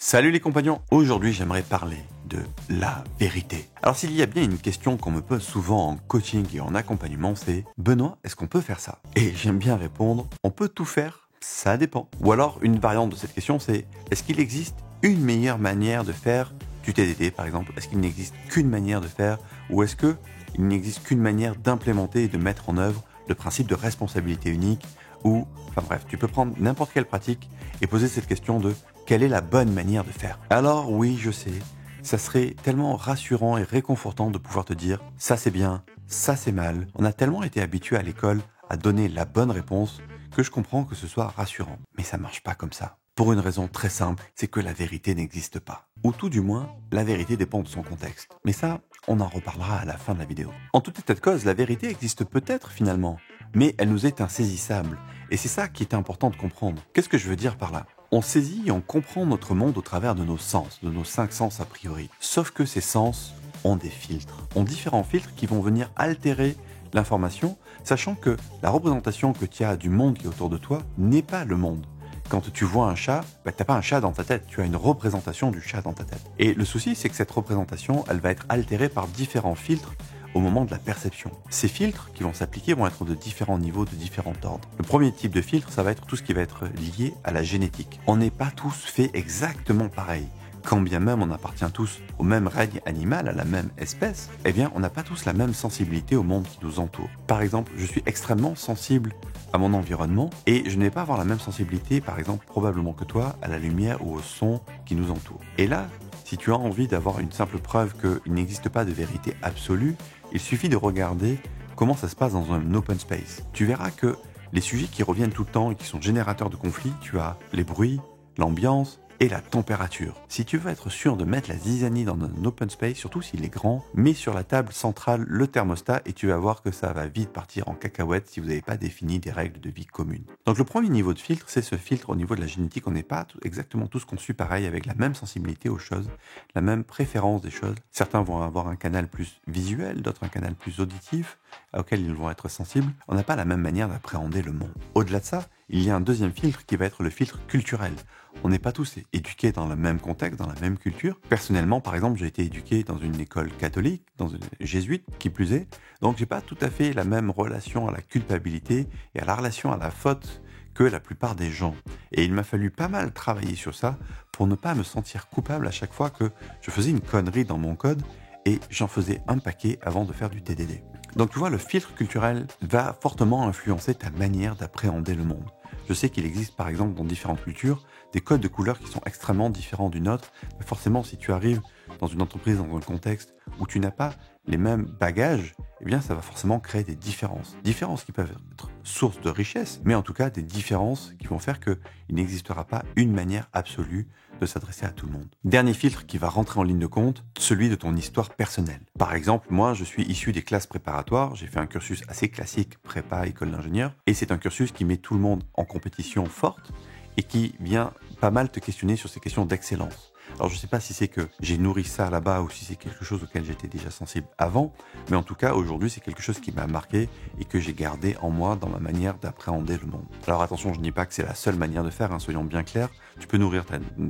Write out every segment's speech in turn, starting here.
Salut les compagnons, aujourd'hui j'aimerais parler de la vérité. Alors s'il y a bien une question qu'on me pose souvent en coaching et en accompagnement, c'est « Benoît, est-ce qu'on peut faire ça ?» Et j'aime bien répondre « On peut tout faire, ça dépend ». Ou alors une variante de cette question c'est « Est-ce qu'il existe une meilleure manière de faire du TDD par exemple ? Est-ce qu'il n'existe qu'une manière de faire ou est-ce qu'il n'existe qu'une manière d'implémenter et de mettre en œuvre le principe de responsabilité unique ?» Ou, enfin bref, tu peux prendre n'importe quelle pratique et poser cette question de quelle est la bonne manière de faire. Alors oui, je sais, ça serait tellement rassurant et réconfortant de pouvoir te dire ça c'est bien, ça c'est mal. On a tellement été habitué à l'école à donner la bonne réponse que je comprends que ce soit rassurant. Mais ça marche pas comme ça. Pour une raison très simple, c'est que la vérité n'existe pas. Ou tout du moins, la vérité dépend de son contexte. Mais ça, on en reparlera à la fin de la vidéo. En tout état de cause, la vérité existe peut-être finalement, mais elle nous est insaisissable. Et c'est ça qui est important de comprendre. Qu'est-ce que je veux dire par là ? On saisit et on comprend notre monde au travers de nos sens, de nos 5 sens a priori. Sauf que ces sens ont des filtres, ont différents filtres qui vont venir altérer l'information, sachant que la représentation que tu as du monde qui est autour de toi n'est pas le monde. Quand tu vois un chat, tu n'as pas un chat dans ta tête, tu as une représentation du chat dans ta tête. Et le souci, c'est que cette représentation, elle va être altérée par différents filtres au moment de la perception. Ces filtres qui vont s'appliquer vont être de différents niveaux, de différents ordres. Le premier type de filtre, ça va être tout ce qui va être lié à la génétique. On n'est pas tous faits exactement pareil. Quand bien même on appartient tous au même règne animal, à la même espèce, eh bien on n'a pas tous la même sensibilité au monde qui nous entoure. Par exemple, je suis extrêmement sensible à mon environnement et je ne vais pas avoir la même sensibilité, par exemple, probablement que toi, à la lumière ou au son qui nous entoure. Et là, si tu as envie d'avoir une simple preuve qu'il n'existe pas de vérité absolue, il suffit de regarder comment ça se passe dans un open space. Tu verras que les sujets qui reviennent tout le temps et qui sont générateurs de conflits, tu as les bruits, l'ambiance et la température. Si tu veux être sûr de mettre la zizanie dans un open space, surtout s'il est grand, mets sur la table centrale le thermostat et tu vas voir que ça va vite partir en cacahuète si vous n'avez pas défini des règles de vie communes. Donc le premier niveau de filtre, c'est ce filtre au niveau de la génétique. On n'est pas exactement tous conçus pareil, avec la même sensibilité aux choses, la même préférence des choses. Certains vont avoir un canal plus visuel, d'autres un canal plus auditif, auquel ils vont être sensibles. On n'a pas la même manière d'appréhender le monde. Au-delà de ça, il y a un deuxième filtre qui va être le filtre culturel. On n'est pas tous éduqués dans le même contexte, dans la même culture. Personnellement, par exemple, j'ai été éduqué dans une école catholique, dans une jésuite, qui plus est. Donc, j'ai pas tout à fait la même relation à la culpabilité et à la relation à la faute que la plupart des gens. Et il m'a fallu pas mal travailler sur ça pour ne pas me sentir coupable à chaque fois que je faisais une connerie dans mon code et j'en faisais un paquet avant de faire du TDD. Donc, tu vois, le filtre culturel va fortement influencer ta manière d'appréhender le monde. Je sais qu'il existe par exemple dans différentes cultures des codes de couleurs qui sont extrêmement différents du nôtre. Mais forcément, si tu arrives dans une entreprise, dans un contexte où tu n'as pas les mêmes bagages, eh bien ça va forcément créer des différences. Différences qui peuvent être source de richesse, mais en tout cas des différences qui vont faire qu'il n'existera pas une manière absolue de s'adresser à tout le monde. Dernier filtre qui va rentrer en ligne de compte, celui de ton histoire personnelle. Par exemple, moi je suis issu des classes préparatoires, j'ai fait un cursus assez classique, prépa, école d'ingénieur, et c'est un cursus qui met tout le monde en compétition forte et qui vient pas mal te questionner sur ces questions d'excellence. Alors je ne sais pas si c'est que j'ai nourri ça là-bas ou si c'est quelque chose auquel j'étais déjà sensible avant, mais en tout cas aujourd'hui c'est quelque chose qui m'a marqué et que j'ai gardé en moi dans ma manière d'appréhender le monde. Alors attention, je ne dis pas que c'est la seule manière de faire, soyons bien clairs, tu peux nourrir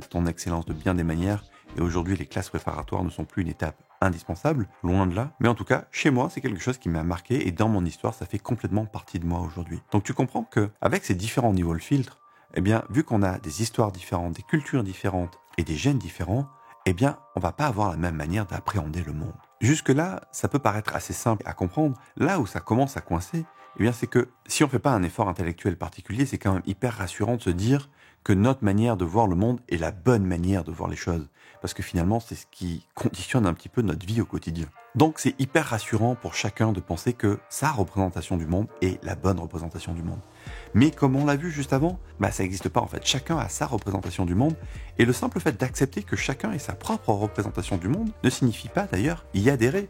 ton excellence de bien des manières et aujourd'hui les classes préparatoires ne sont plus une étape indispensable, loin de là, mais en tout cas chez moi c'est quelque chose qui m'a marqué et dans mon histoire ça fait complètement partie de moi aujourd'hui. Donc tu comprends qu'avec ces différents niveaux de filtre, eh bien, vu qu'on a des histoires différentes, des cultures différentes et des gènes différents, eh bien, on va pas avoir la même manière d'appréhender le monde. Jusque-là, ça peut paraître assez simple à comprendre. Là où ça commence à coincer, eh bien, c'est que si on fait pas un effort intellectuel particulier, c'est quand même hyper rassurant de se dire que notre manière de voir le monde est la bonne manière de voir les choses. Parce que finalement, c'est ce qui conditionne un petit peu notre vie au quotidien. Donc, c'est hyper rassurant pour chacun de penser que sa représentation du monde est la bonne représentation du monde. Mais comme on l'a vu juste avant, ça n'existe pas en fait. Chacun a sa représentation du monde. Et le simple fait d'accepter que chacun ait sa propre représentation du monde ne signifie pas d'ailleurs y adhérer.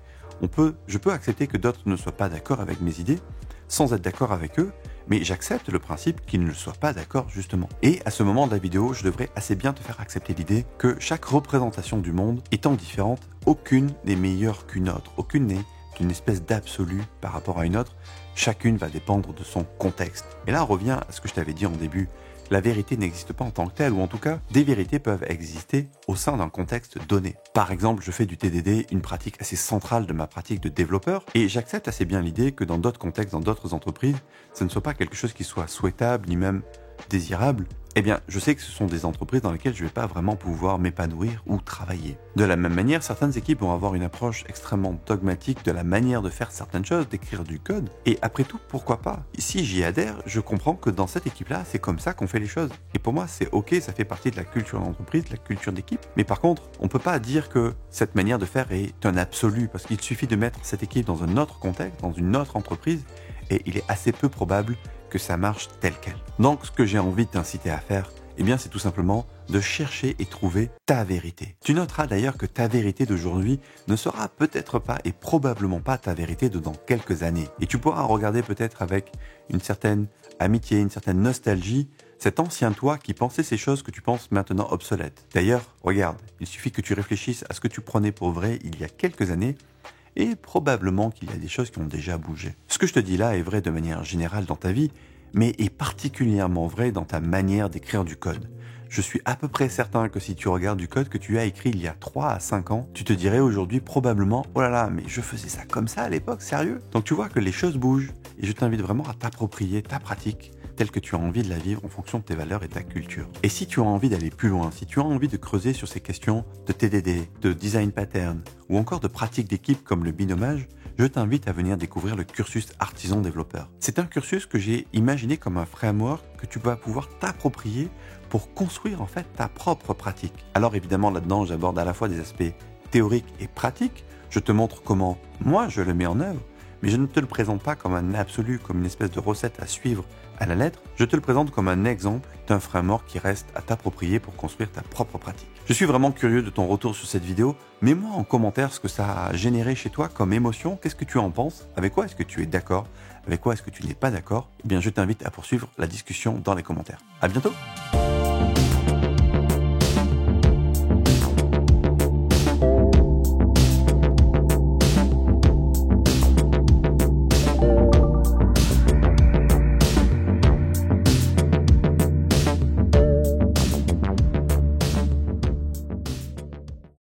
Je peux accepter que d'autres ne soient pas d'accord avec mes idées sans être d'accord avec eux, mais j'accepte le principe qu'ils ne soient pas d'accord justement. Et à ce moment de la vidéo, je devrais assez bien te faire accepter l'idée que chaque représentation du monde étant différente, aucune n'est meilleure qu'une autre, aucune n'est d'une espèce d'absolu par rapport à une autre, chacune va dépendre de son contexte. Et là on revient à ce que je t'avais dit en début la vérité n'existe pas en tant que telle, ou en tout cas, des vérités peuvent exister au sein d'un contexte donné. Par exemple, je fais du TDD une pratique assez centrale de ma pratique de développeur, et j'accepte assez bien l'idée que dans d'autres contextes, dans d'autres entreprises, ce ne soit pas quelque chose qui soit souhaitable, ni même désirable. Eh bien, je sais que ce sont des entreprises dans lesquelles je ne vais pas vraiment pouvoir m'épanouir ou travailler. De la même manière, certaines équipes vont avoir une approche extrêmement dogmatique de la manière de faire certaines choses, d'écrire du code. Et après tout, pourquoi pas? Si j'y adhère, je comprends que dans cette équipe-là, c'est comme ça qu'on fait les choses. Et pour moi, c'est ok, ça fait partie de la culture d'entreprise, de la culture d'équipe. Mais par contre, on ne peut pas dire que cette manière de faire est un absolu, parce qu'il suffit de mettre cette équipe dans un autre contexte, dans une autre entreprise, et il est assez peu probable que ça marche tel quel. Donc, ce que j'ai envie de t'inciter à faire, eh bien, c'est tout simplement de chercher et trouver ta vérité. Tu noteras d'ailleurs que ta vérité d'aujourd'hui ne sera peut-être pas et probablement pas ta vérité de dans quelques années. Et tu pourras regarder peut-être avec une certaine amitié, une certaine nostalgie, cet ancien toi qui pensait ces choses que tu penses maintenant obsolètes. D'ailleurs, regarde, il suffit que tu réfléchisses à ce que tu prenais pour vrai il y a quelques années, et probablement qu'il y a des choses qui ont déjà bougé. Ce que je te dis là est vrai de manière générale dans ta vie, mais est particulièrement vrai dans ta manière d'écrire du code. Je suis à peu près certain que si tu regardes du code que tu as écrit il y a 3 à 5 ans, tu te dirais aujourd'hui probablement « Oh là là, mais je faisais ça comme ça à l'époque, sérieux ?» Donc tu vois que les choses bougent, et je t'invite vraiment à t'approprier ta pratique telle que tu as envie de la vivre en fonction de tes valeurs et de ta culture. Et si tu as envie d'aller plus loin, si tu as envie de creuser sur ces questions de TDD, de design pattern ou encore de pratiques d'équipe comme le binomage, je t'invite à venir découvrir le cursus artisan développeur. C'est un cursus que j'ai imaginé comme un framework que tu vas pouvoir t'approprier pour construire en fait ta propre pratique. Alors évidemment là-dedans, j'aborde à la fois des aspects théoriques et pratiques. Je te montre comment moi je le mets en œuvre, mais je ne te le présente pas comme un absolu, comme une espèce de recette à suivre à la lettre. Je te le présente comme un exemple d'un framework qui reste à t'approprier pour construire ta propre pratique. Je suis vraiment curieux de ton retour sur cette vidéo. Mets-moi en commentaire ce que ça a généré chez toi comme émotion. Qu'est-ce que tu en penses? Avec quoi est-ce que tu es d'accord? Avec quoi est-ce que tu n'es pas d'accord? Eh bien, je t'invite à poursuivre la discussion dans les commentaires. À bientôt!